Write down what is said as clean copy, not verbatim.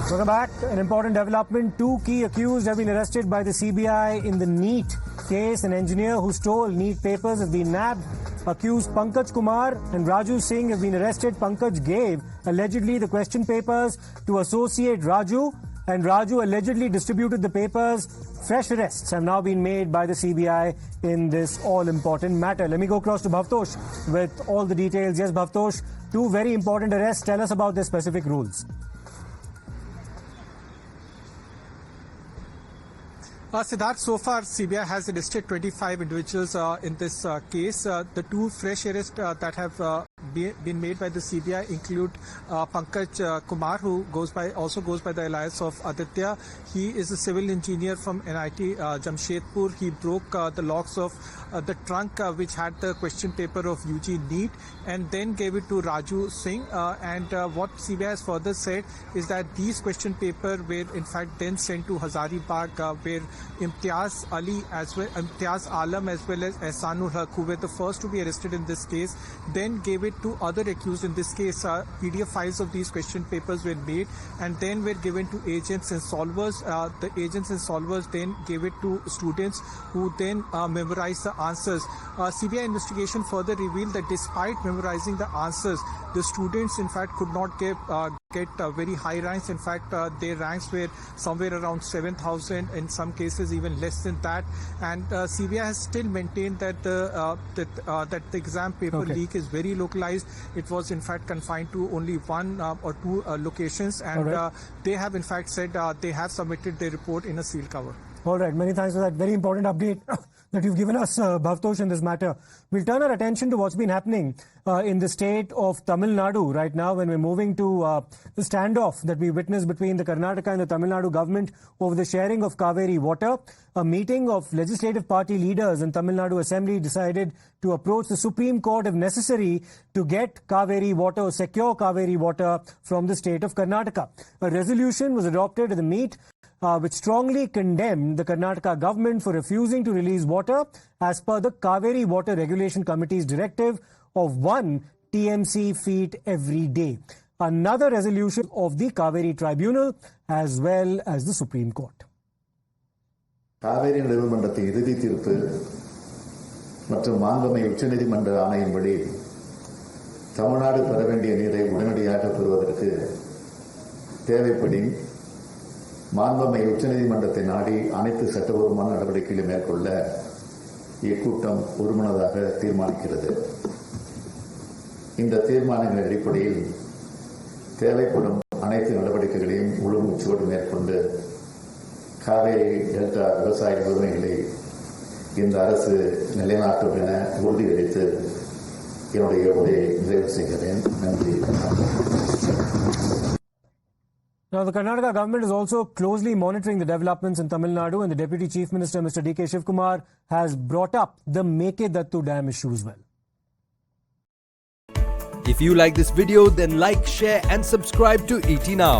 Welcome back. An important development. 2 key accused have been arrested by the CBI in the NEET case. An engineer who stole NEET papers has been nabbed. Accused Pankaj Kumar and Raju Singh have been arrested. Pankaj gave allegedly the question papers to associate Raju, and Raju allegedly distributed the papers. Fresh arrests have now been made by the CBI in this all-important matter. Let me go across to Bhavtosh with all the details. Yes, Bhavtosh, 2 very important arrests. Tell us about their specific rules. Siddharth, so far CBI has arrested 25 individuals in this case. The 2 fresh arrests that have been made by the CBI include Pankaj Kumar, who also goes by the alias of Aditya. He is a civil engineer from NIT Jamshedpur. He broke the locks of the trunk which had the question paper of UG NEET and then gave it to Raju Singh. What CBI has further said is that these question paper were in fact then sent to Hazaribagh, where Imtiaz Alam as well as Ehsanul Haq, who were the first to be arrested in this case, then gave it to other accused. In this case, PDF files of these question papers were made and then were given to agents and solvers. The agents and solvers then gave it to students who then memorized the answers. CBI investigation further revealed that despite memorizing the answers, the students in fact could not get very high ranks. In fact, their ranks were somewhere around 7,000, in some cases even less than that. And CBI has still maintained that the exam paper leak is very localized. It was in fact confined to only 1 or 2 locations, and they have in fact said they have submitted their report in a sealed cover. All right, many thanks for that very important update that you've given us, Bhavtosh, in this matter. We'll turn our attention to what's been happening in the state of Tamil Nadu right now, when we're moving to the standoff that we witnessed between the Karnataka and the Tamil Nadu government over the sharing of Kaveri water. A meeting of legislative party leaders in Tamil Nadu Assembly decided to approach the Supreme Court if necessary to get Kaveri water, or secure Kaveri water from the state of Karnataka. A resolution was adopted at the meet which strongly condemned the Karnataka government for refusing to release water as per the Kaveri Water Regulation Committee's directive of 1 TMC feet every day. Another resolution of the Kaveri Tribunal as well as the Supreme Court. Kaveri நடுவர்மன்றத்தின் இறுதி தீர்ப்பு மற்றும் மாண்புமிகு உச்சநீதிமன்ற ஆணையின்படி தமிழ்நாடு பெற வேண்டிய நீரை உடனடியாக பெறுவதற்கு தேவைப்படின் மாண்புமிகு உச்சநீதிமன்றத்தை நாடி அனைத்து சட்டபூர்வமான நடவடிக்கைகளை மேற்கொள்ள இக்கூட்டம் ஒருமனதாக தீர்மானிக்கிறது. இந்த தீர்மானங்களின் அடிப்படையில் தேவைப்படும் அனைத்து நடவடிக்கைகளையும் முழு மூச்சோடு மேற்கொண்டு காவேரி டெல்டா விவசாய உரிமைகளை இந்த அரசு நிலைநாட்டும் என உறுதியளித்து என்னுடைய உரையை நிறைவு செய்கிறேன். நன்றி. Now, the Karnataka government is also closely monitoring the developments in Tamil Nadu, and the Deputy Chief Minister, Mr. D.K. Shivkumar, has brought up the Mekedattu Dam issue as well. If you like this video, then like, share and subscribe to ET Now.